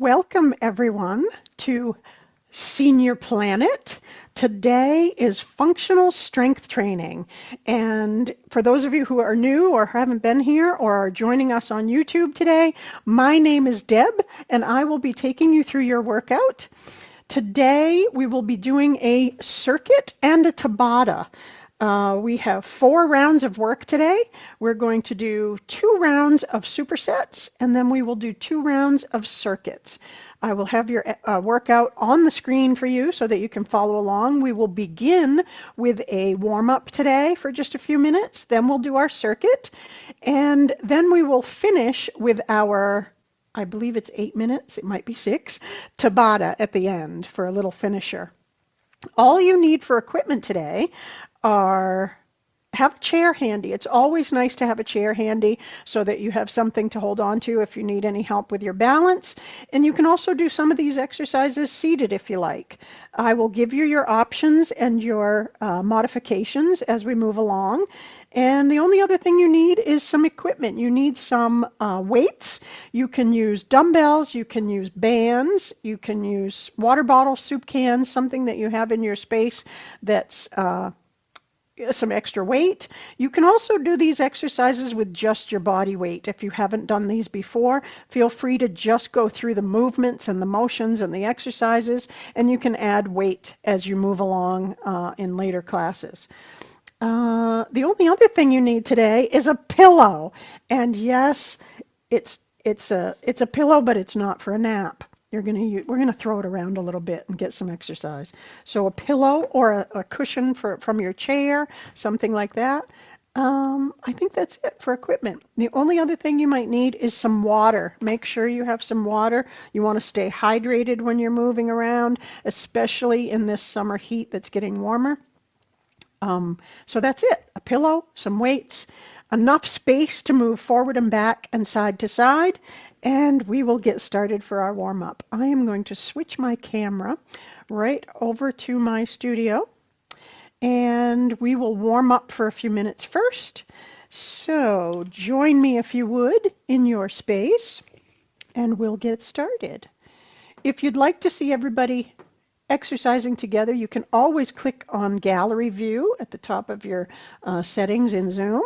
Welcome everyone to Senior Planet. Today is functional strength training. And for those of you who are new or haven't been here or are joining us on YouTube today, my name is Deb and I will be taking you through your workout. Today we will be doing a circuit and a Tabata. We have 4 rounds of work today. We're going to do 2 rounds of supersets, and then we will do 2 rounds of circuits. I will have your workout on the screen for you so that you can follow along. We will begin with a warm-up today for just a few minutes. Then we'll do our circuit, and then we will finish with our, I believe it's 8 minutes, it might be 6, Tabata at the end for a little finisher. All you need for equipment today are have a chair handy. It's always nice to have a chair handy so that you have something to hold on to if you need any help with your balance. And you can also do some of these exercises seated if you like. I will give you your options and your modifications as we move along. And the only other thing you need is some equipment. You need some weights. You can use dumbbells, you can use bands, you can use water bottles, soup cans, something that you have in your space that's some extra weight. You can also do these exercises with just your body weight. If you haven't done these before, feel free to just go through the movements and the motions and the exercises, and you can add weight as you move along in later classes. The only other thing you need today is a pillow. And yes, it's a pillow, but it's not for a nap. We're going to throw it around a little bit and get some exercise. So a pillow or a cushion from your chair, something like that. I think that's it for equipment. The only other thing you might need is some water. Make sure you have some water. You want to stay hydrated when you're moving around, especially in this summer heat that's getting warmer. So that's it. A pillow, some weights, enough space to move forward and back and side to side, and we will get started for our warm-up. I am going to switch my camera right over to my studio, and we will warm up for a few minutes first. So join me if you would in your space, and we'll get started. If you'd like to see everybody exercising together, you can always click on Gallery View at the top of your settings in Zoom.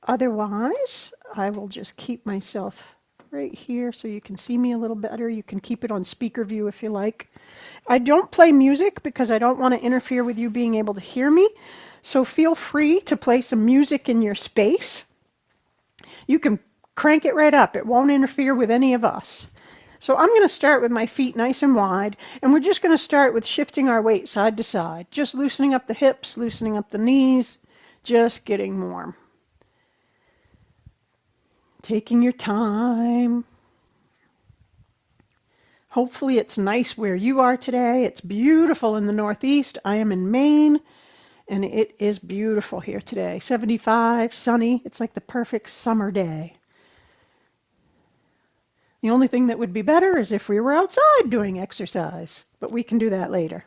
Otherwise, I will just keep myself right here so you can see me a little better. You can keep it on speaker view if you like. I don't play music because I don't want to interfere with you being able to hear me. So feel free to play some music in your space. You can crank it right up. It won't interfere with any of us. So I'm going to start with my feet nice and wide, and we're just going to start with shifting our weight side to side, just loosening up the hips, loosening up the knees, just getting warm. Taking your time. Hopefully it's nice where you are today. It's beautiful in the Northeast. I am in Maine, and it is beautiful here today. 75, sunny. It's like the perfect summer day. The only thing that would be better is if we were outside doing exercise, but we can do that later.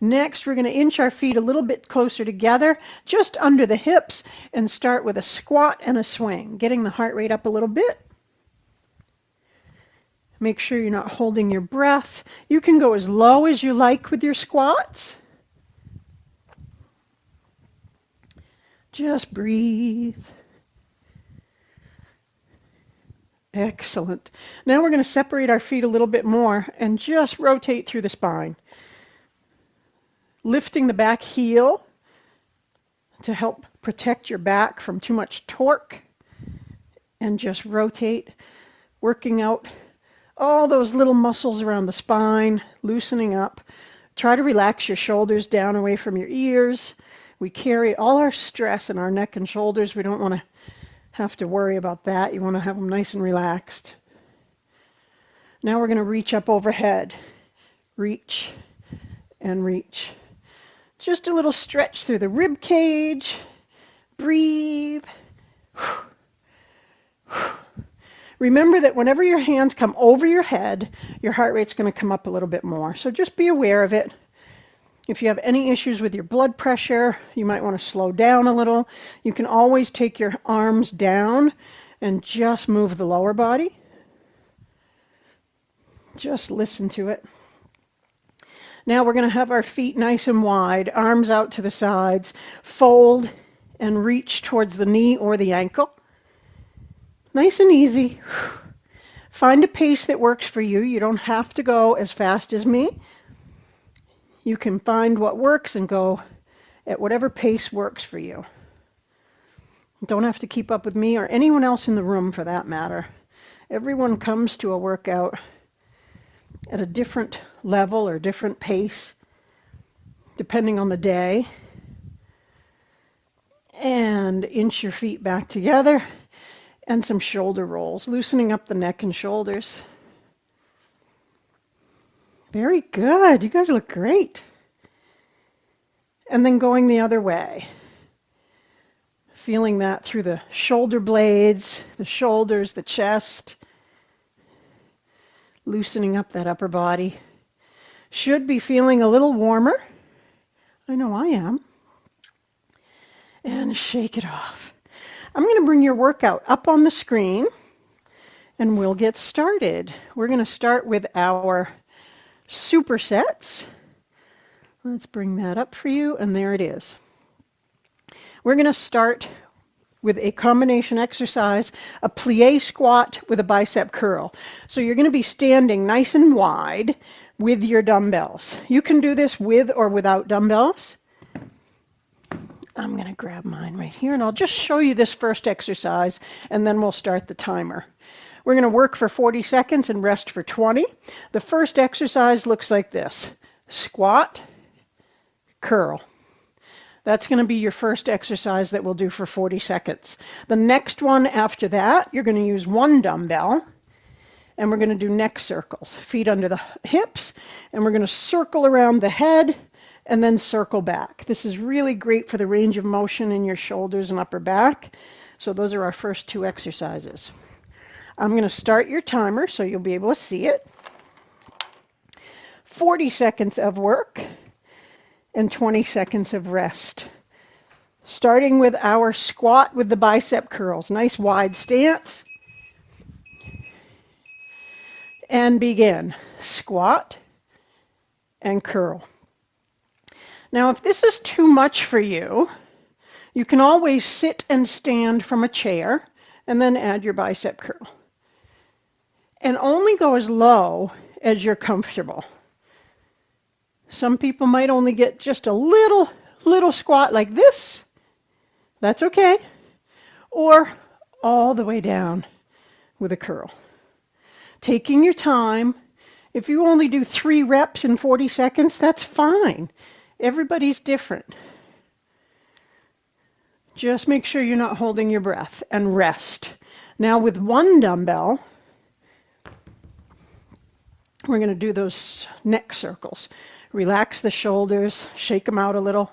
Next, we're going to inch our feet a little bit closer together, just under the hips, and start with a squat and a swing, getting the heart rate up a little bit. Make sure you're not holding your breath. You can go as low as you like with your squats. Just breathe. Excellent. Now we're going to separate our feet a little bit more and just rotate through the spine. Lifting the back heel to help protect your back from too much torque, and just rotate, working out all those little muscles around the spine, loosening up. Try to relax your shoulders down away from your ears. We carry all our stress in our neck and shoulders. We don't want to have to worry about that. You want to have them nice and relaxed. Now we're going to reach up overhead. Reach and reach. Just a little stretch through the rib cage. Breathe. Remember that whenever your hands come over your head, your heart rate's going to come up a little bit more. So just be aware of it. If you have any issues with your blood pressure, you might want to slow down a little. You can always take your arms down and just move the lower body. Just listen to it. Now we're going to have our feet nice and wide, arms out to the sides, fold and reach towards the knee or the ankle. Nice and easy. Find a pace that works for you. You don't have to go as fast as me. You can find what works and go at whatever pace works for you. You don't have to keep up with me or anyone else in the room for that matter. Everyone comes to a workout at a different level or different pace, depending on the day. And inch your feet back together. And some shoulder rolls, loosening up the neck and shoulders. Very good. You guys look great. And then going the other way. Feeling that through the shoulder blades, the shoulders, the chest. Loosening up that upper body. Should be feeling a little warmer. I know I am. And shake it off. I'm going to bring your workout up on the screen and we'll get started. We're going to start with our supersets. Let's bring that up for you, and there it is. We're going to start with a combination exercise, a plie squat with a bicep curl. So you're going to be standing nice and wide with your dumbbells. You can do this with or without dumbbells. I'm going to grab mine right here, and I'll just show you this first exercise, and then we'll start the timer. We're going to work for 40 seconds and rest for 20. The first exercise looks like this. Squat, curl. That's going to be your first exercise that we'll do for 40 seconds. The next one after that, you're going to use one dumbbell, and we're going to do neck circles. Feet under the hips, and we're going to circle around the head, and then circle back. This is really great for the range of motion in your shoulders and upper back. So those are our first two exercises. I'm going to start your timer so you'll be able to see it. 40 seconds of work and 20 seconds of rest. Starting with our squat with the bicep curls. Nice wide stance. And begin. Squat and curl. Now, if this is too much for you, you can always sit and stand from a chair and then add your bicep curl. And only go as low as you're comfortable. Some people might only get just a little squat like this. That's okay. Or all the way down with a curl. Taking your time. If you only do 3 reps in 40 seconds, that's fine. Everybody's different. Just make sure you're not holding your breath and rest. Now with one dumbbell, we're going to do those neck circles. Relax the shoulders, shake them out a little.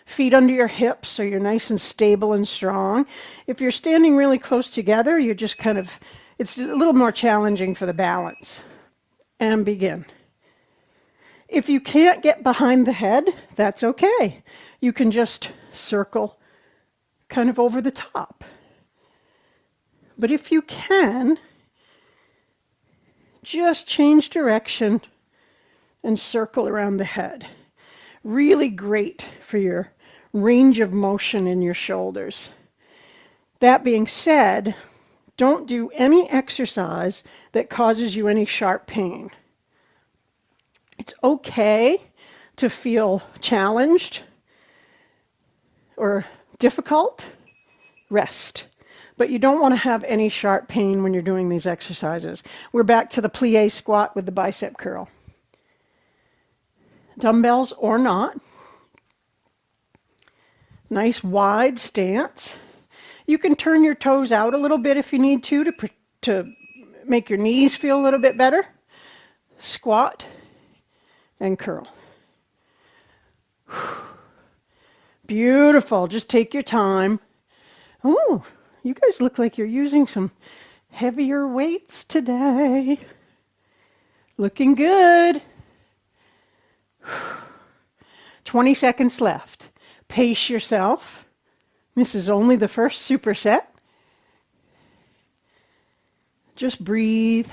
Feet under your hips so you're nice and stable and strong. If you're standing really close together, you're just it's a little more challenging for the balance. And begin. If you can't get behind the head, that's okay. You can just circle kind of over the top. But if you can, just change direction and circle around the head. Really great for your range of motion in your shoulders. That being said, don't do any exercise that causes you any sharp pain. It's okay to feel challenged or difficult. Rest. But you don't want to have any sharp pain when you're doing these exercises. We're back to the plie squat with the bicep curl. Dumbbells or not. Nice wide stance. You can turn your toes out a little bit if you need to make your knees feel a little bit better. Squat and curl. Beautiful. Just take your time. Oh, you guys look like you're using some heavier weights today. Looking good. 20 seconds left. Pace yourself. This is only the first superset. Just breathe.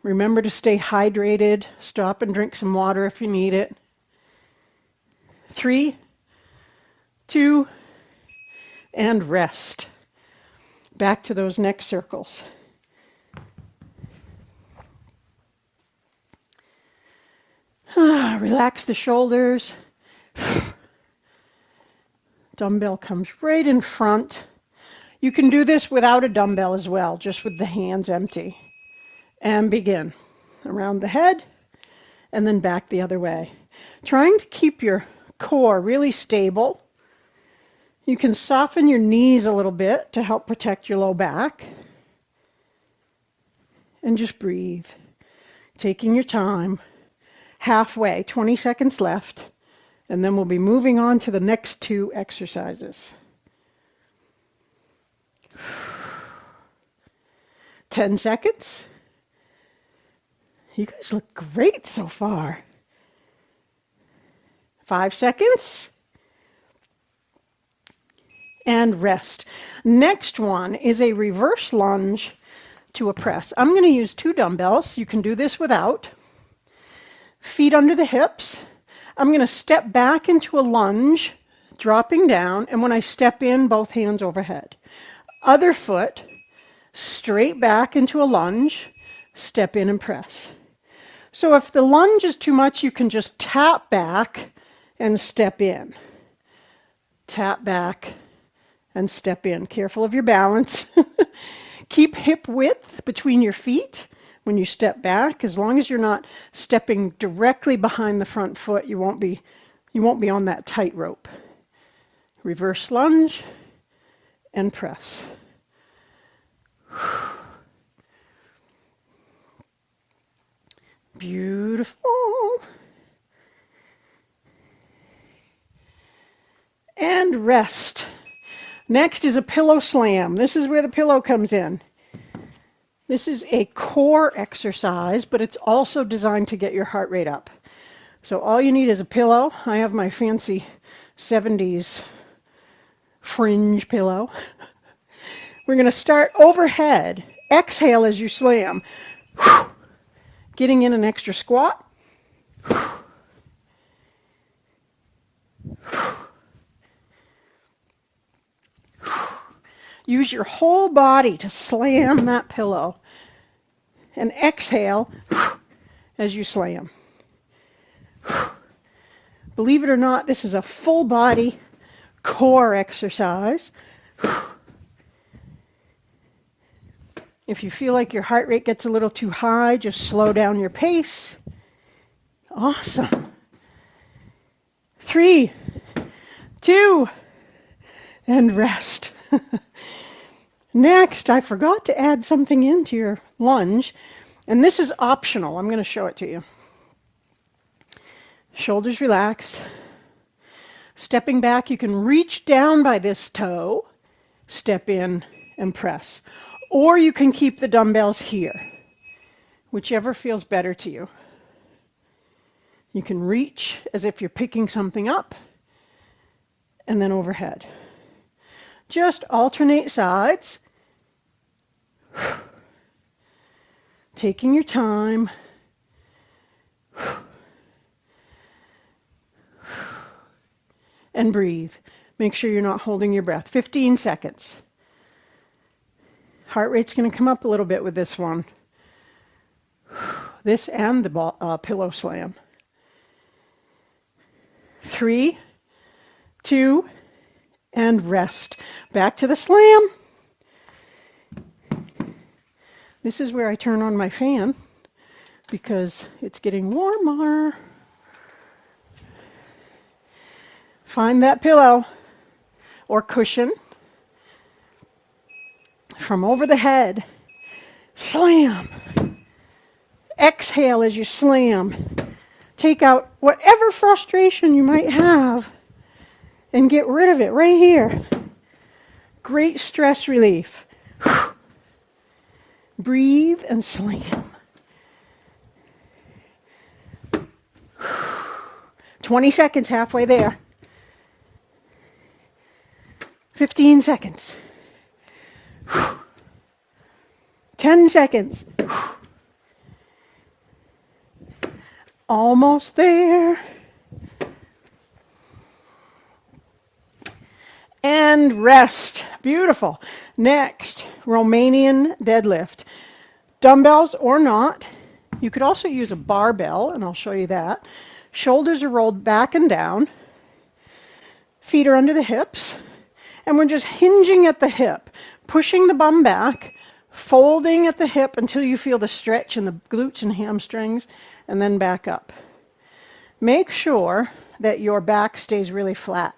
Remember to stay hydrated. Stop and drink some water if you need it. 3, 2, and rest. Back to those neck circles. Relax the shoulders. Dumbbell comes right in front. You can do this without a dumbbell as well, just with the hands empty. And begin. Around the head, and then back the other way. Trying to keep your core really stable. You can soften your knees a little bit to help protect your low back. And just breathe. Taking your time. Halfway, 20 seconds left. And then we'll be moving on to the next 2 exercises. 10 seconds. You guys look great so far. 5 seconds. And rest. Next one is a reverse lunge to a press. I'm going to use 2 dumbbells. You can do this without. Feet under the hips. I'm going to step back into a lunge, dropping down, and when I step in, both hands overhead. Other foot, straight back into a lunge, step in and press. So if the lunge is too much, you can just tap back and step in. Tap back and step in. Careful of your balance. Keep hip width between your feet when you step back. As long as you're not stepping directly behind the front foot, you won't be on that tightrope. Reverse lunge and press. Beautiful. And rest. Next is a pillow slam. This is where the pillow comes in. This is a core exercise, but it's also designed to get your heart rate up. So all you need is a pillow. I have my fancy 70s fringe pillow. We're going to start overhead. Exhale as you slam. Getting in an extra squat. Use your whole body to slam that pillow. And exhale as you slam. Believe it or not, this is a full body core exercise. If you feel like your heart rate gets a little too high, just slow down your pace. Awesome. 3, 2, and rest. Next, I forgot to add something into your lunge, and this is optional. I'm going to show it to you. Shoulders relaxed. Stepping back, you can reach down by this toe, step in, and press. Or you can keep the dumbbells here, whichever feels better to you. You can reach as if you're picking something up, and then overhead. Just alternate sides. Taking your time. And breathe. Make sure you're not holding your breath. 15 seconds. Heart rate's going to come up a little bit with this one. This and the pillow slam. 3, 2, and rest. Back to the slam. This is where I turn on my fan because it's getting warmer. Find that pillow or cushion. From over the head. Slam. Exhale as you slam. Take out whatever frustration you might have and get rid of it right here. Great stress relief. Breathe and slam. 20 seconds, halfway there. 15 seconds. 10 seconds. Almost there. And rest. Beautiful. Next, Romanian deadlift. Dumbbells or not. You could also use a barbell, and I'll show you that. Shoulders are rolled back and down. Feet are under the hips. And we're just hinging at the hip, pushing the bum back, folding at the hip until you feel the stretch in the glutes and hamstrings, and then back up. Make sure that your back stays really flat.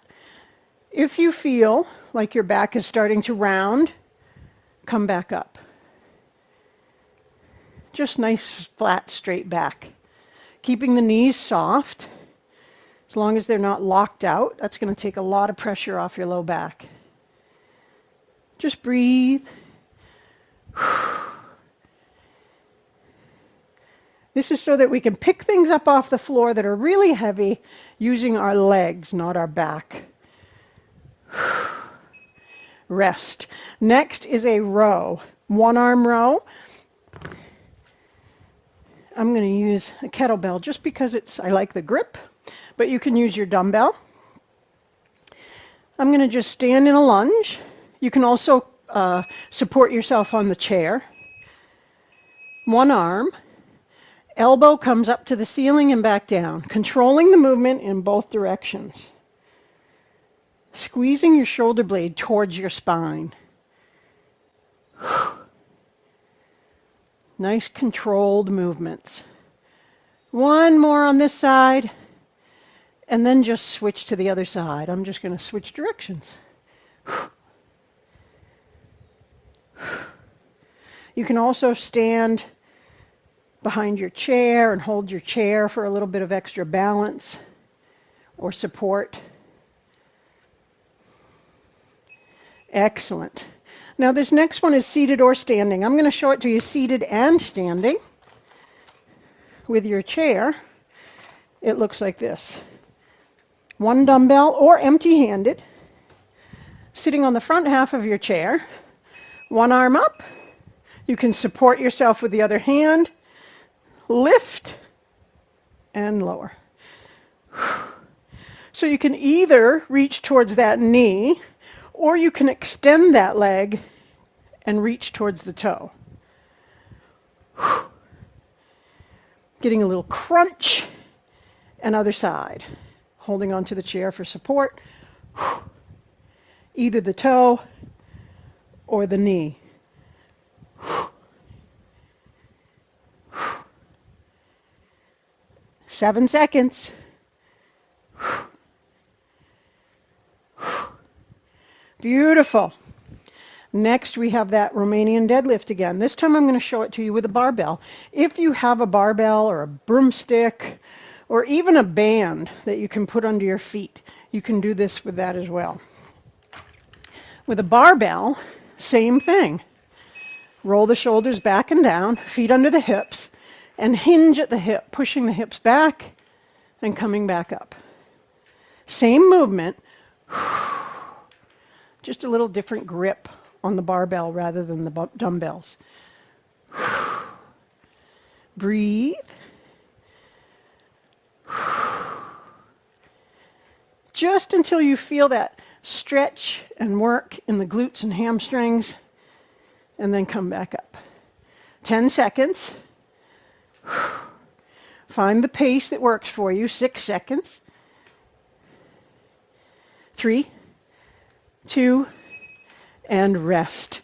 If you feel like your back is starting to round, come back up. Just nice, flat, straight back. Keeping the knees soft, as long as they're not locked out. That's going to take a lot of pressure off your low back. Just breathe. This is so that we can pick things up off the floor that are really heavy using our legs, not our back. Rest. Next is a row. One arm row. I'm going to use a kettlebell just because I like the grip, but you can use your dumbbell. I'm going to just stand in a lunge. You can also support yourself on the chair. One arm. Elbow comes up to the ceiling and back down, controlling the movement in both directions. Squeezing your shoulder blade towards your spine. Nice controlled movements. One more on this side, and then just switch to the other side. I'm just going to switch directions. You can also stand behind your chair and hold your chair for a little bit of extra balance or support. Excellent. Now this next one is seated or standing. I'm going to show it to you seated and standing. With your chair, it looks like this. One dumbbell or empty-handed, sitting on the front half of your chair. One arm up. You can support yourself with the other hand. Lift and lower. So you can either reach towards that knee, or you can extend that leg and reach towards the toe. Getting a little crunch, and other side. Holding onto the chair for support. Either the toe or the knee. 7 seconds. Beautiful. Next, we have that Romanian deadlift again. This time I'm going to show it to you with a barbell. If you have a barbell or a broomstick or even a band that you can put under your feet, you can do this with that as well. With a barbell, same thing. Roll the shoulders back and down, feet under the hips, and hinge at the hip, pushing the hips back and coming back up. Same movement, just a little different grip on the barbell rather than the dumbbells. Breathe. Just until you feel that stretch and work in the glutes and hamstrings, and then come back up. 10 seconds. Find the pace that works for you. 6 seconds. 3, 2, and rest.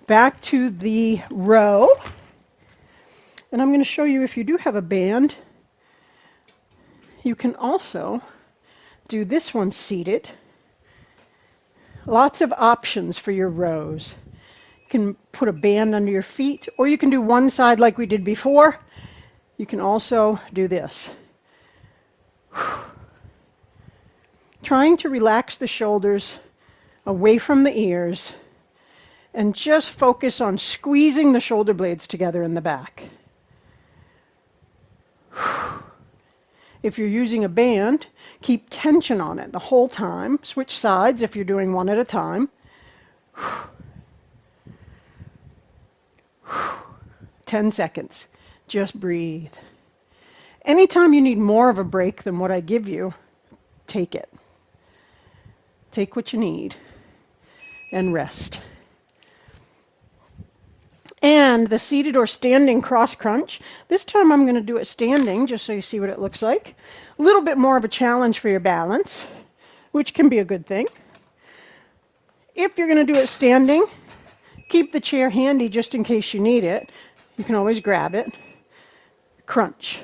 Back to the row. And I'm going to show you, if you do have a band, you can also do this one seated. Lots of options for your rows. You can put a band under your feet, or you can do one side like we did before. You can also do this. Trying to relax the shoulders away from the ears and just focus on squeezing the shoulder blades together in the back. If you're using a band, keep tension on it the whole time. Switch sides if you're doing one at a time. 10 seconds. Just breathe. Anytime you need more of a break than what I give you, take it. Take what you need and rest. And the seated or standing cross crunch, this time I'm going to do it standing just so you see what it looks like. A little bit more of a challenge for your balance, which can be a good thing. If you're going to do it standing, keep the chair handy just in case you need it. You can always grab it. Crunch.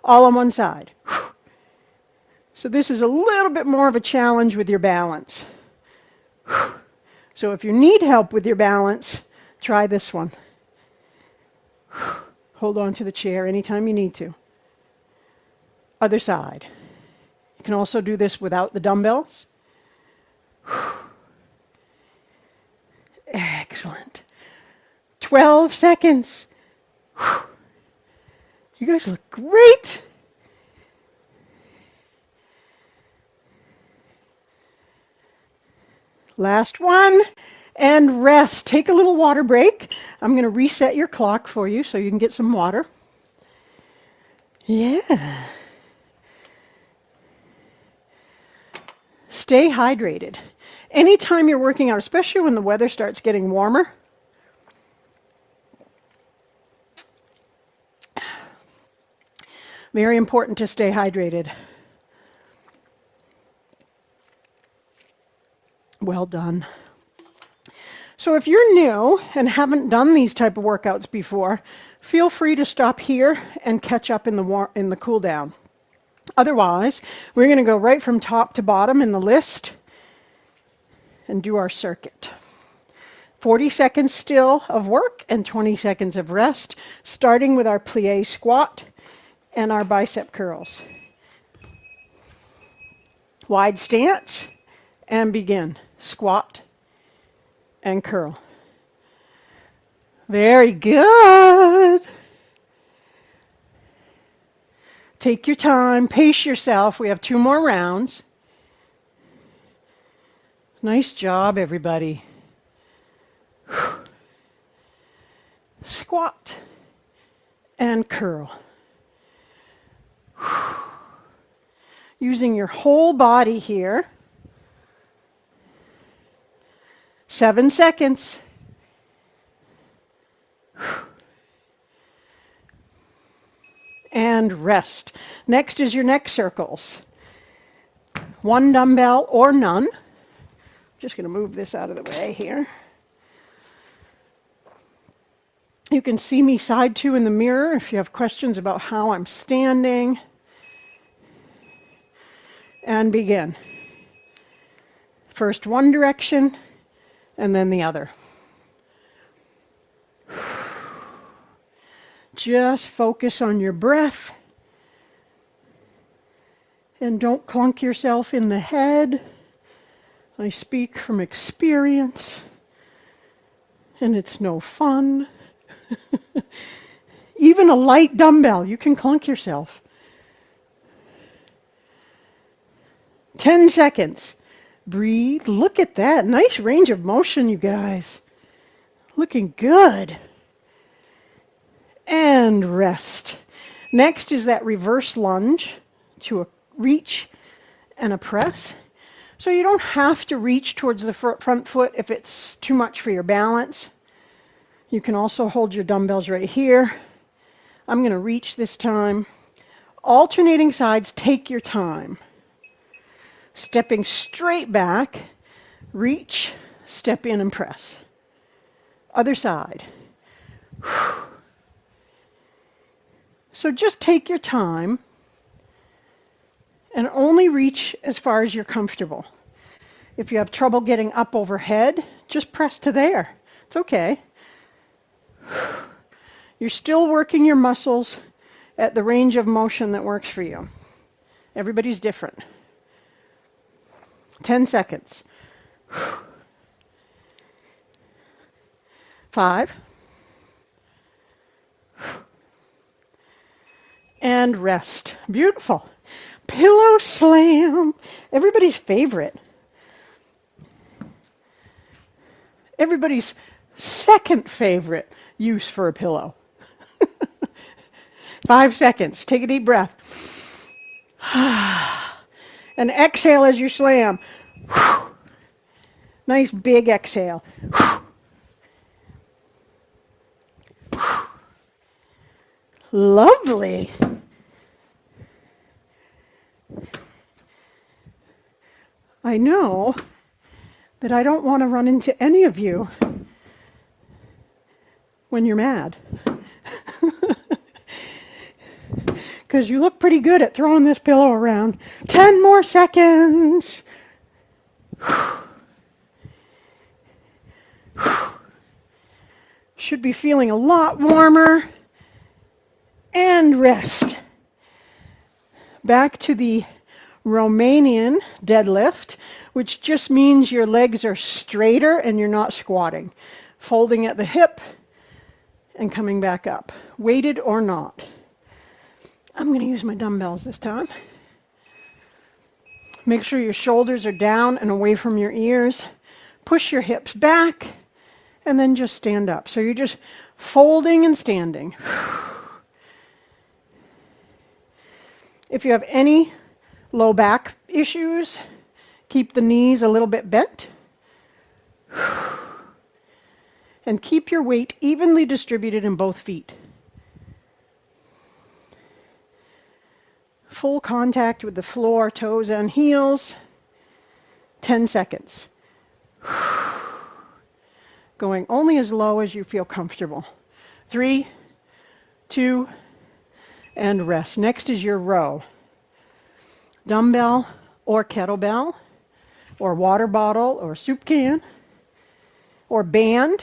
All on one side. So this is a little bit more of a challenge with your balance. So if you need help with your balance, try this one. Hold on to the chair anytime you need to. Other side. You can also do this without the dumbbells. Excellent. 12 seconds. You guys look great. Last one. And rest. Take a little water break. I'm going to reset your clock for you so you can get some water. Yeah. Stay hydrated. Anytime you're working out, especially when the weather starts getting warmer, very important to stay hydrated. Well done. So if you're new and haven't done these type of workouts before, feel free to stop here and catch up in the cool down. Otherwise, we're going to go right from top to bottom in the list and do our circuit. 40 seconds still of work and 20 seconds of rest, starting with our plie squat and our bicep curls. Wide stance and begin. Squat and curl. Very good. Take your time, pace yourself. We have 2 more rounds. Nice job, everybody. Squat and curl. Using your whole body here. 7 seconds. And rest. Next is your neck circles. 1 dumbbell or none. Just going to move this out of the way here. You can see me side to in the mirror if you have questions about how I'm standing. And begin. First one direction and then the other. Just focus on your breath and don't clunk yourself in the head. I speak from experience and it's no fun. Even a light dumbbell, you can clunk yourself. 10 seconds. Breathe. Look at that. Nice range of motion, you guys. Looking good. And rest. Next is that reverse lunge to a reach and a press. So you don't have to reach towards the front foot if it's too much for your balance. You can also hold your dumbbells right here. I'm going to reach this time. Alternating sides, take your time. Stepping straight back, reach, step in and press. Other side. So just take your time and only reach as far as you're comfortable. If you have trouble getting up overhead, just press to there. It's okay. You're still working your muscles at the range of motion that works for you. Everybody's different. 10 seconds. 5. And rest. Beautiful. Pillow slam. Everybody's favorite. Everybody's second favorite use for a pillow. 5 seconds. Take a deep breath. And exhale as you slam. Nice big exhale. Lovely. I know that I don't want to run into any of you when you're mad. Because you look pretty good at throwing this pillow around. 10 more seconds. Should be feeling a lot warmer. And rest. Back to the Romanian deadlift, which just means your legs are straighter and you're not squatting. Folding at the hip and coming back up, weighted or not. I'm going to use my dumbbells this time. Make sure your shoulders are down and away from your ears. Push your hips back and then just stand up. So you're just folding and standing. If you have any low back issues, keep the knees a little bit bent. And keep your weight evenly distributed in both feet. Full contact with the floor, toes and heels. 10 seconds. Going only as low as you feel comfortable. 3, 2, and rest. Next is your row. Dumbbell or kettlebell or water bottle or soup can or band.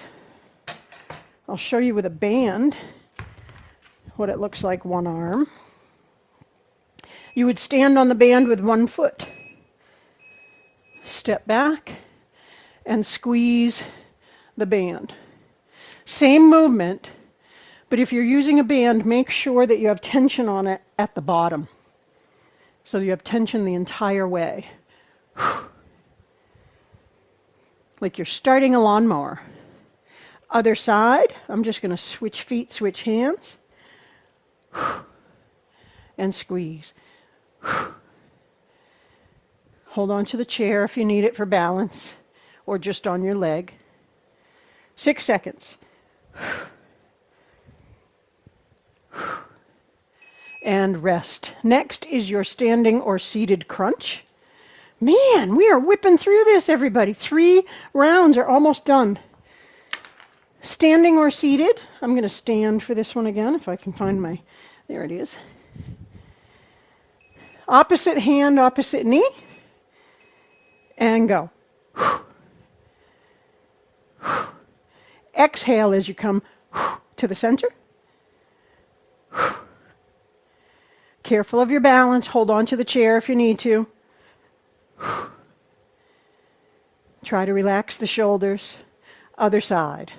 I'll show you with a band what it looks like one arm. You would stand on the band with one foot. Step back and squeeze the band. Same movement, but if you're using a band, make sure that you have tension on it at the bottom. So you have tension the entire way. Like you're starting a lawnmower. Other side, I'm just going to switch feet, switch hands. And squeeze. Hold on to the chair if you need it for balance, or just on your leg. 6 seconds. And rest. Next is your standing or seated crunch. Man, we are whipping through this, everybody. 3 rounds are almost done. Standing or seated. I'm going to stand for this one again if I can find my... There it is. Opposite hand, opposite knee. And go. Exhale as you come to the center. Careful of your balance. Hold on to the chair if you need to. Try to relax the shoulders. Other side.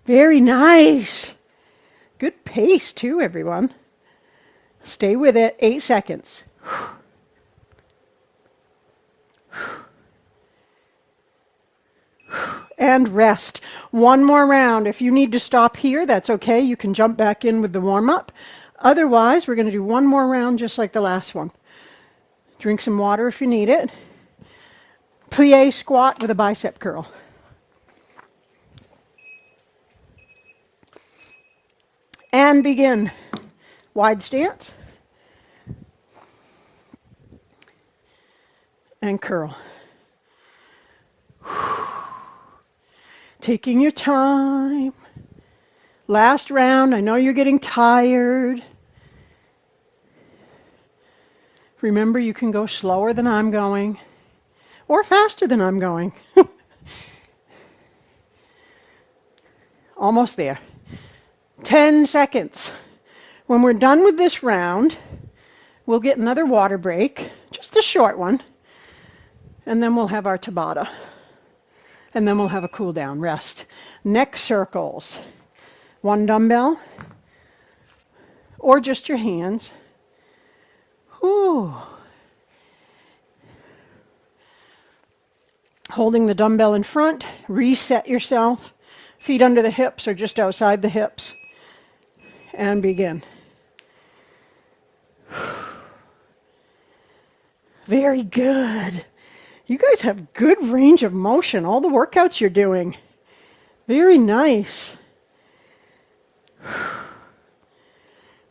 Very nice. Good pace too, everyone. Stay with it. 8 seconds. And rest. One more round. If you need to stop here, that's okay. You can jump back in with the warm-up. Otherwise, we're going to do one more round just like the last one. Drink some water if you need it. Plie squat with a bicep curl. And begin. Wide stance. And curl. Taking your time. Last round. I know you're getting tired. Remember, you can go slower than I'm going or faster than I'm going. Almost there. 10 seconds. When we're done with this round, we'll get another water break, just a short one, and then we'll have our Tabata. And then we'll have a cool down, rest. Neck circles. 1 dumbbell or just your hands. Ooh. Holding the dumbbell in front, reset yourself. Feet under the hips or just outside the hips. And begin. Very good. You guys have good range of motion, all the workouts you're doing. Very nice.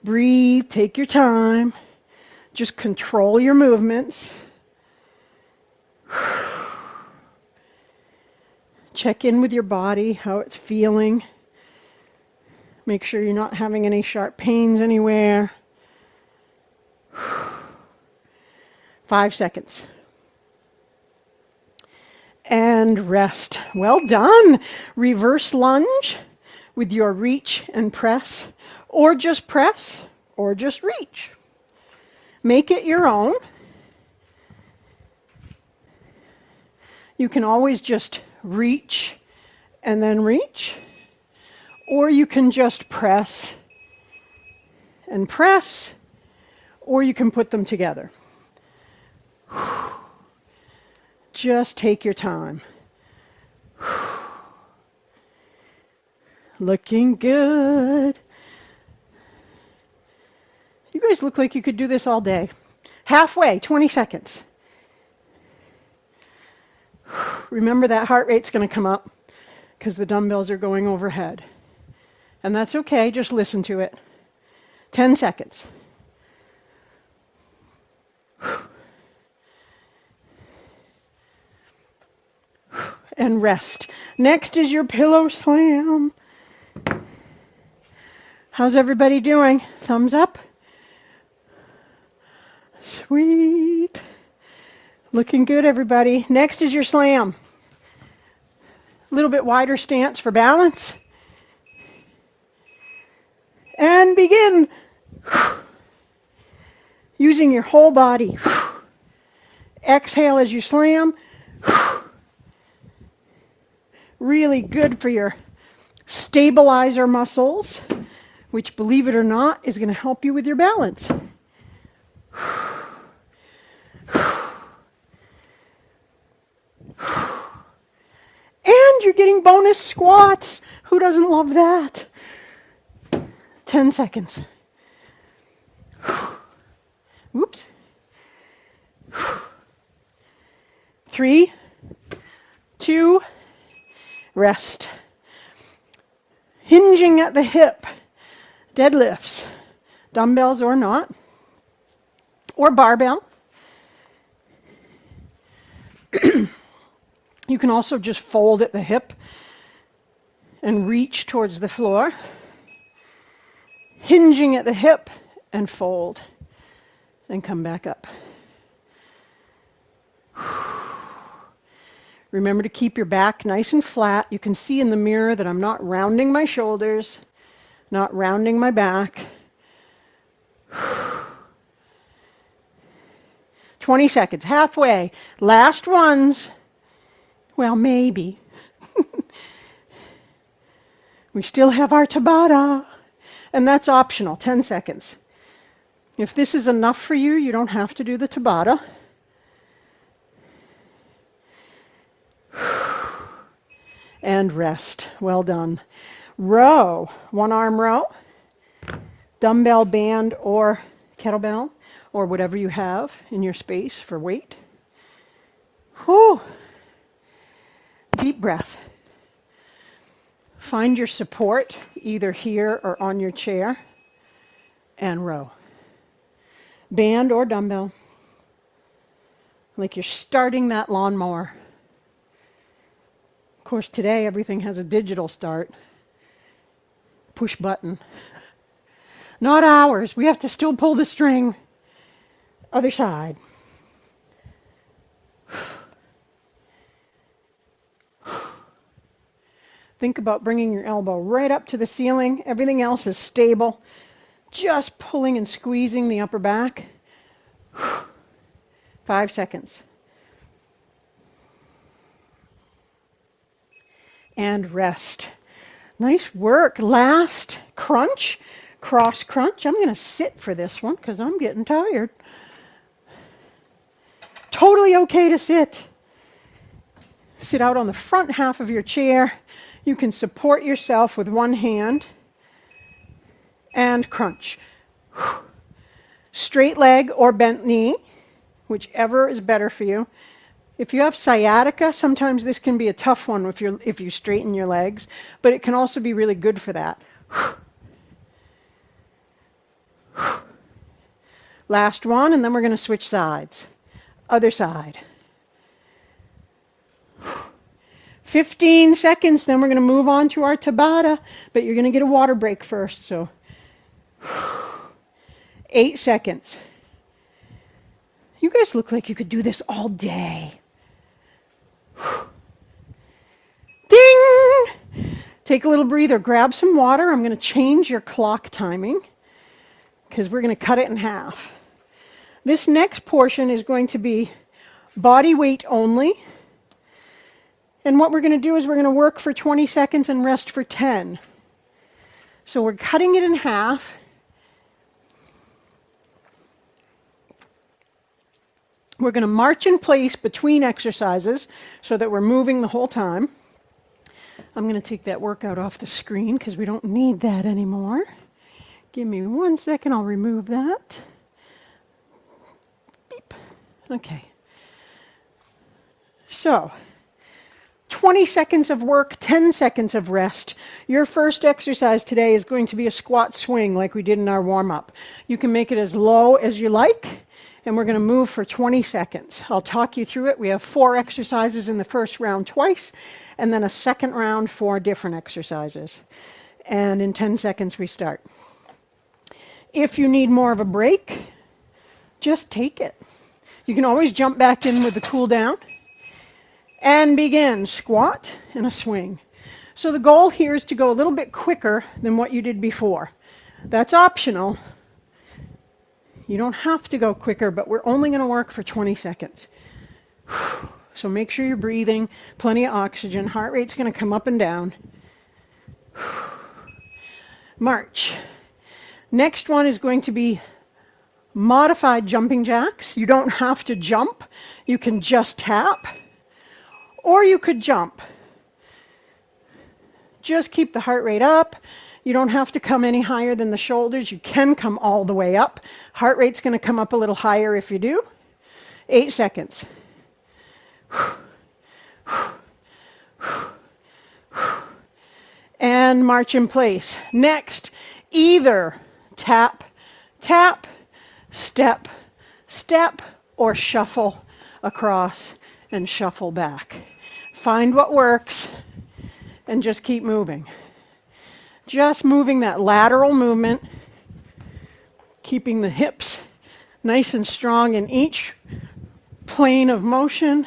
Breathe, take your time. Just control your movements. Check in with your body, how it's feeling. Make sure you're not having any sharp pains anywhere. 5 seconds. And rest. Well done. Reverse lunge with your reach and press, or just press, or just reach. Make it your own. You can always just reach and then reach, or you can just press and press, or you can put them together. Just take your time. Looking good. You guys look like you could do this all day. Halfway, 20 seconds. Remember that heart rate's going to come up because the dumbbells are going overhead. And that's okay, just listen to it. 10 seconds. And rest. Next is your pillow slam. How's everybody doing? Thumbs up? Sweet. Looking good, everybody. Next is your slam. A little bit wider stance for balance. And begin. Using your whole body. Exhale as you slam. Really good for your stabilizer muscles, which, believe it or not, is going to help you with your balance. And you're getting bonus squats. Who doesn't love that? 10 seconds. Oops. 3, 2, rest. Hinging at the hip. Deadlifts. Dumbbells or not. Or barbell. You can also just fold at the hip and reach towards the floor. Hinging at the hip and fold and come back up. Remember to keep your back nice and flat. You can see in the mirror that I'm not rounding my shoulders, not rounding my back. 20 seconds, halfway. Last ones. Well, maybe. We still have our Tabata, and that's optional, 10 seconds. If this is enough for you, you don't have to do the Tabata. And rest. Well done. Row, one arm row, dumbbell band or kettlebell, or whatever you have in your space for weight. Whew. Deep breath. Find your support either here or on your chair and row. Band or dumbbell. Like you're starting that lawnmower. Of course, today everything has a digital start. Push button. Not ours. We have to still pull the string. Other side. Think about bringing your elbow right up to the ceiling. Everything else is stable. Just pulling and squeezing the upper back. 5 seconds. And rest. Nice work. Last crunch, cross crunch. I'm going to sit for this one because I'm getting tired. Totally okay to sit. Sit out on the front half of your chair. You can support yourself with one hand and crunch. Straight leg or bent knee, whichever is better for you. If you have sciatica, sometimes this can be a tough one if you straighten your legs, but it can also be really good for that. Last one, and then we're going to switch sides. Other side. 15 seconds, then we're going to move on to our Tabata, but you're going to get a water break first, so 8 seconds. You guys look like you could do this all day. Ding! Take a little breather, grab some water. I'm going to change your clock timing because we're going to cut it in half. This next portion is going to be body weight only. And what we're going to do is we're going to work for 20 seconds and rest for 10. So we're cutting it in half. We're going to march in place between exercises so that we're moving the whole time. I'm going to take that workout off the screen because we don't need that anymore. Give me 1 second, I'll remove that. Beep. Okay. So, 20 seconds of work, 10 seconds of rest. Your first exercise today is going to be a squat swing like we did in our warm-up. You can make it as low as you like, and we're going to move for 20 seconds. I'll talk you through it. We have 4 exercises in the first round twice, and then a second round, 4 different exercises. And in 10 seconds we start. If you need more of a break, just take it. You can always jump back in with the cool down. And begin, squat and a swing. So the goal here is to go a little bit quicker than what you did before. That's optional. You don't have to go quicker, but we're only going to work for 20 seconds. So make sure you're breathing, plenty of oxygen. Heart rate's going to come up and down. March. Next one is going to be modified jumping jacks. You don't have to jump. You can just tap. Or you could jump. Just keep the heart rate up. You don't have to come any higher than the shoulders. You can come all the way up. Heart rate's going to come up a little higher if you do. 8 seconds. And march in place. Next, either tap, tap, step, step, or shuffle across and shuffle back. Find what works and just keep moving. Just moving that lateral movement, keeping the hips nice and strong in each plane of motion.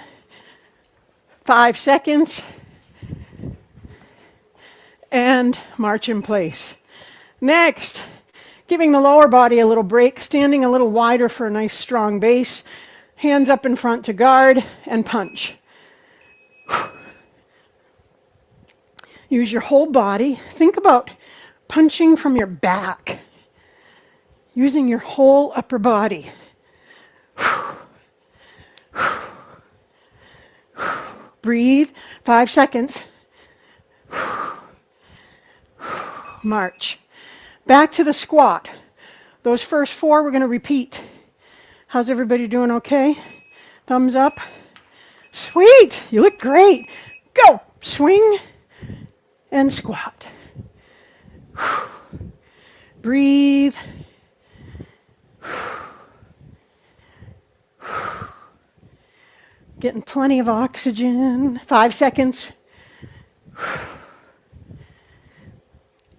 5 seconds. And march in place. Next, giving the lower body a little break, standing a little wider for a nice strong base. Hands up in front to guard and punch. Use your whole body. Think about punching from your back. Using your whole upper body. Breathe. 5 seconds. March. Back to the squat. Those first 4 we're going to repeat. How's everybody doing okay? Thumbs up. Sweet. You look great. Go. Swing and squat. Breathe. Getting plenty of oxygen. 5 seconds.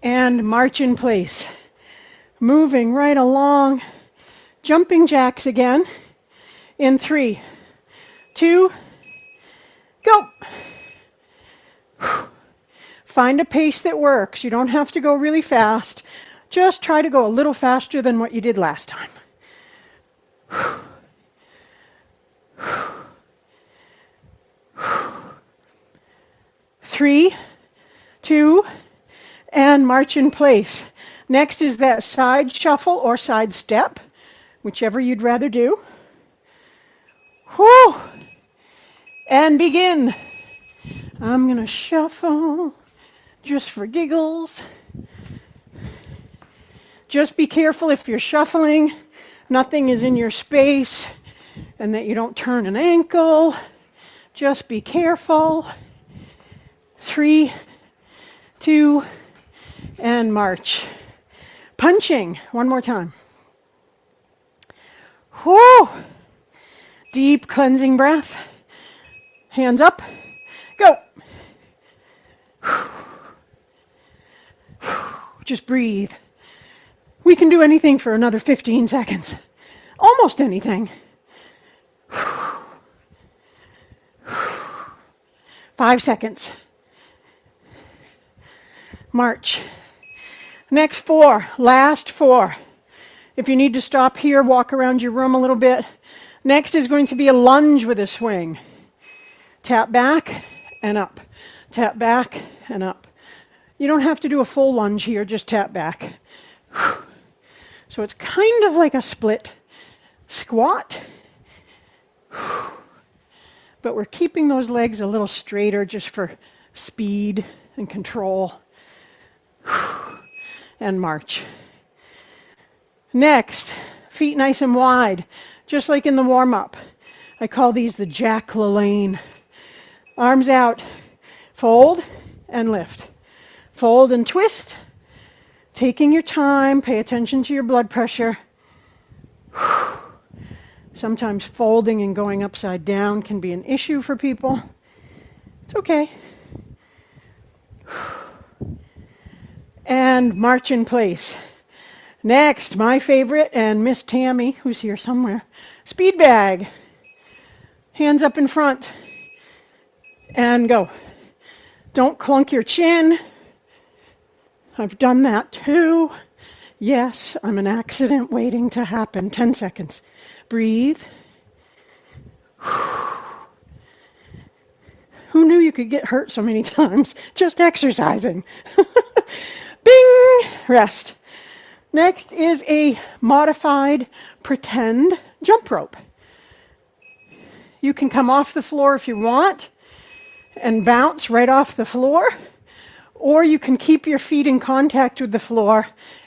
And march in place. Moving right along. Jumping jacks again. In 3, 2, go. Find a pace that works. You don't have to go really fast. Just try to go a little faster than what you did last time. 3, 2, and march in place. Next is that side shuffle or side step, whichever you'd rather do. Whew. And begin. I'm going to shuffle just for giggles. Just be careful if you're shuffling, nothing is in your space, and that you don't turn an ankle. Just be careful. 3, 2, and march. Punching, one more time. Whoo! Deep cleansing breath. Hands up. Go. Just breathe. We can do anything for another 15 seconds. Almost anything. 5 seconds. March. Next 4, last 4. If you need to stop here, walk around your room a little bit. Next is going to be a lunge with a swing. Tap back and up. Tap back and up. You don't have to do a full lunge here, just tap back. So it's kind of like a split squat. But we're keeping those legs a little straighter just for speed and control. And march. Next, feet nice and wide, just like in the warm-up. I call these the Jack LaLanne. Arms out, fold and lift. Fold and twist. Taking your time, pay attention to your blood pressure. Sometimes folding and going upside down can be an issue for people. It's okay. And march in place. Next, my favorite, and Miss Tammy, who's here somewhere, speed bag. Hands up in front. And go. Don't clunk your chin. I've done that too. Yes, I'm an accident waiting to happen. 10 seconds. Breathe. Who knew you could get hurt so many times just exercising? Bing! Rest. Next is a modified pretend jump rope. You can come off the floor if you want and bounce right off the floor, or you can keep your feet in contact with the floor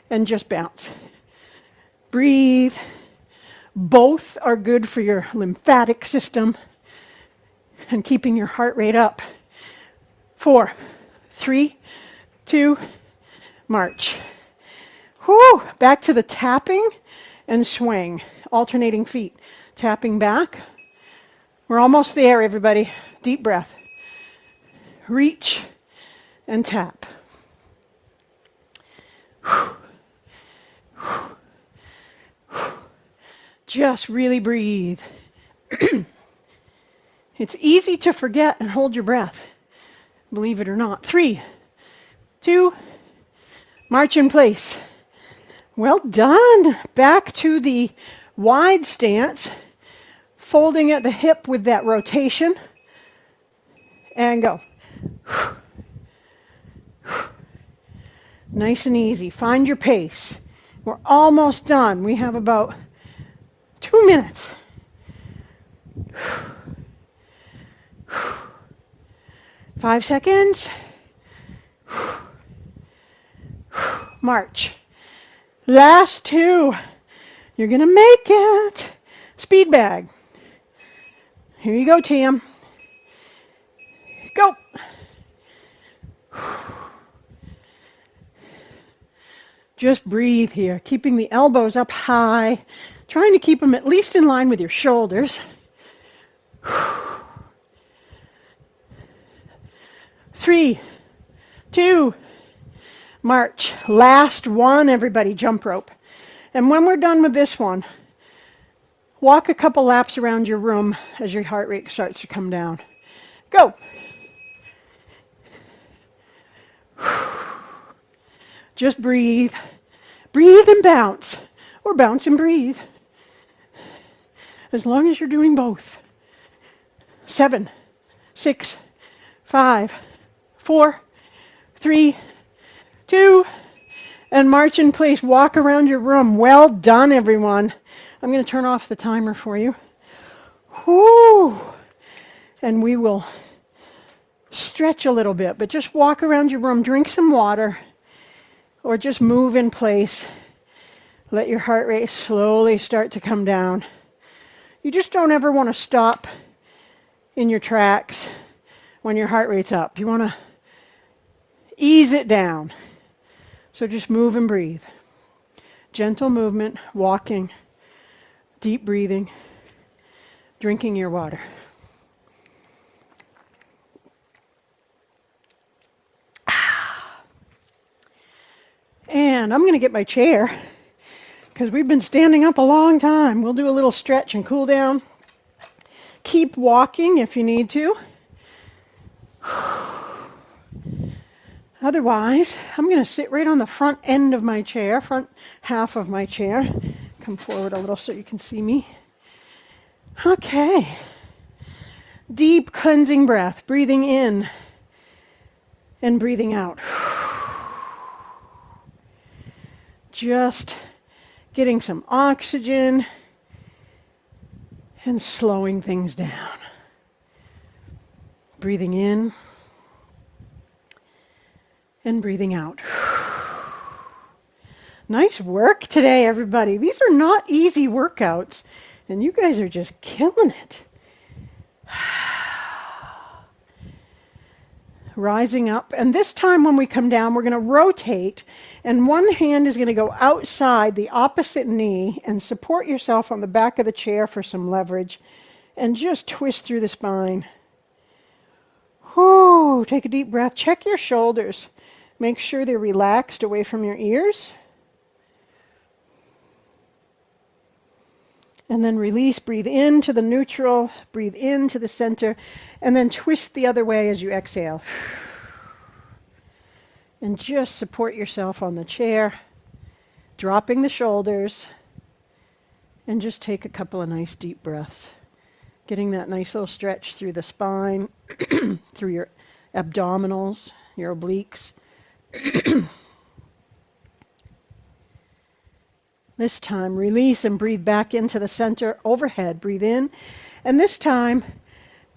and just bounce. Breathe. Both are good for your lymphatic system and keeping your heart rate up. 4, 3, 2, march. Whew, back to the tapping and swing, alternating feet. Tapping back. We're almost there, everybody. Deep breath. Reach and tap. Just really breathe. It's easy to forget and hold your breath, believe it or not. 3, 2, march in place. Well done. Back to the wide stance, folding at the hip with that rotation, and go. Nice and easy. Find your pace. We're almost done. We have about 2 minutes. Five seconds. March. Last 2. You're going to make it. Speed bag. Here you go, Tam. Go. Just breathe here, keeping the elbows up high, trying to keep them at least in line with your shoulders. 3, 2, march. Last one, everybody, jump rope. And when we're done with this one, walk a couple laps around your room as your heart rate starts to come down. Go. Just breathe. Breathe and bounce, or bounce and breathe. As long as you're doing both. 7, 6, 5, 4, 3, 2, and march in place. Walk around your room. Well done, everyone. I'm going to turn off the timer for you. Whoo! And we will stretch a little bit, but just walk around your room, drink some water, or just move in place. Let your heart rate slowly start to come down. You just don't ever want to stop in your tracks when your heart rate's up. You want to ease it down. So just move and breathe. Gentle movement, walking, deep breathing, drinking your water. And I'm going to get my chair because we've been standing up a long time. We'll do a little stretch and cool down. Keep walking if you need to. Otherwise, I'm going to sit right on the front end of my chair, front half of my chair. Come forward a little so you can see me. Okay. Deep cleansing breath, breathing in and breathing out. Just getting some oxygen and slowing things down. Breathing in and breathing out. Nice work today, everybody. These are not easy workouts, and you guys are just killing it. Rising up, and this time when we come down, we're going to rotate, and one hand is going to go outside the opposite knee and support yourself on the back of the chair for some leverage, and just twist through the spine. Whew, take a deep breath. Check your shoulders. Make sure they're relaxed away from your ears. And then release, breathe into the neutral, breathe into the center, and then twist the other way as you exhale. And just support yourself on the chair, dropping the shoulders, and just take a couple of nice deep breaths. Getting that nice little stretch through the spine, through your abdominals, your obliques. This time, release and breathe back into the center, overhead. Breathe in. And this time,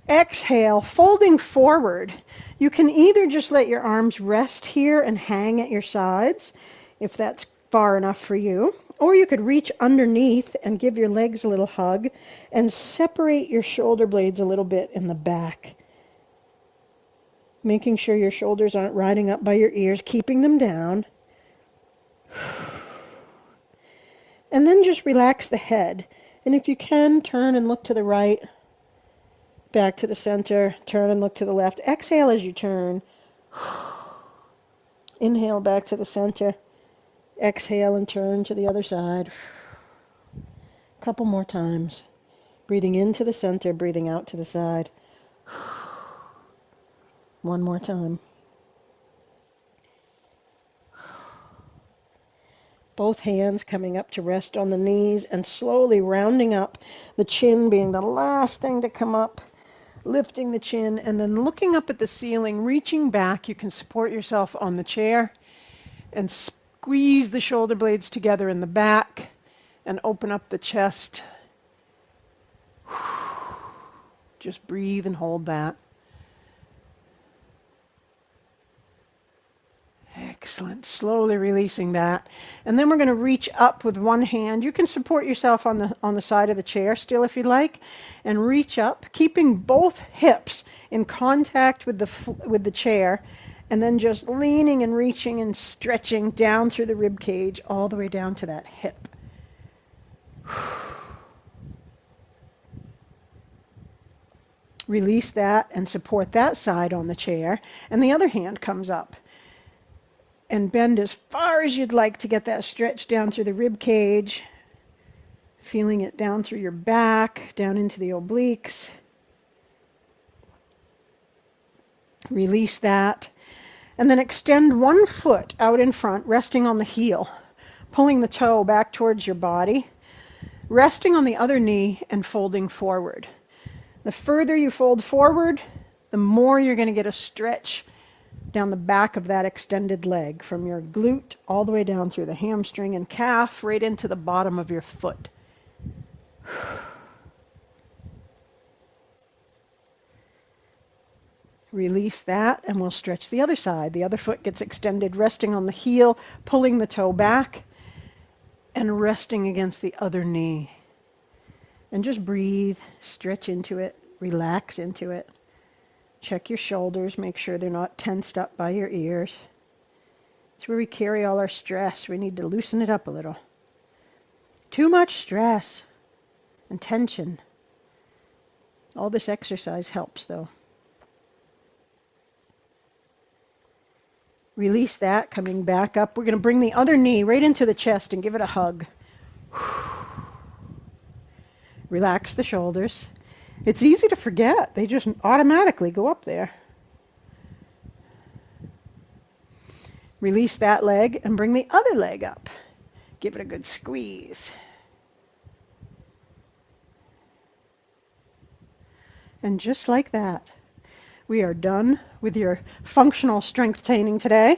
exhale, folding forward. You can either just let your arms rest here and hang at your sides, if that's far enough for you, or you could reach underneath and give your legs a little hug and separate your shoulder blades a little bit in the back. Making sure your shoulders aren't riding up by your ears, keeping them down. And then just relax the head. And if you can, turn and look to the right, back to the center, turn and look to the left. Exhale as you turn. Inhale back to the center. Exhale and turn to the other side. A couple more times. Breathing into the center, breathing out to the side. One more time. Both hands coming up to rest on the knees and slowly rounding up, the chin being the last thing to come up, lifting the chin and then looking up at the ceiling, reaching back. You can support yourself on the chair and squeeze the shoulder blades together in the back and open up the chest. Just breathe and hold that. Excellent. Slowly releasing that. And then we're going to reach up with one hand. You can support yourself on the side of the chair still if you like, and reach up, keeping both hips in contact with the chair, and then just leaning and reaching and stretching down through the rib cage all the way down to that hip. Release that and support that side on the chair, and the other hand comes up. And bend as far as you'd like to get that stretch down through the rib cage, feeling it down through your back, down into the obliques. Release that. And then extend one foot out in front, resting on the heel, pulling the toe back towards your body, resting on the other knee and folding forward. The further you fold forward, the more you're going to get a stretch down the back of that extended leg, from your glute all the way down through the hamstring and calf, right into the bottom of your foot. Release that, and we'll stretch the other side. The other foot gets extended, resting on the heel, pulling the toe back, and resting against the other knee. And just breathe, stretch into it, relax into it. Check your shoulders, make sure they're not tensed up by your ears. It's where we carry all our stress. We need to loosen it up a little. Too much stress and tension. All this exercise helps, though. Release that, coming back up. We're going to bring the other knee right into the chest and give it a hug. Relax the shoulders. It's easy to forget. They just automatically go up there. Release that leg and bring the other leg up. Give it a good squeeze. And just like that, we are done with your functional strength training today.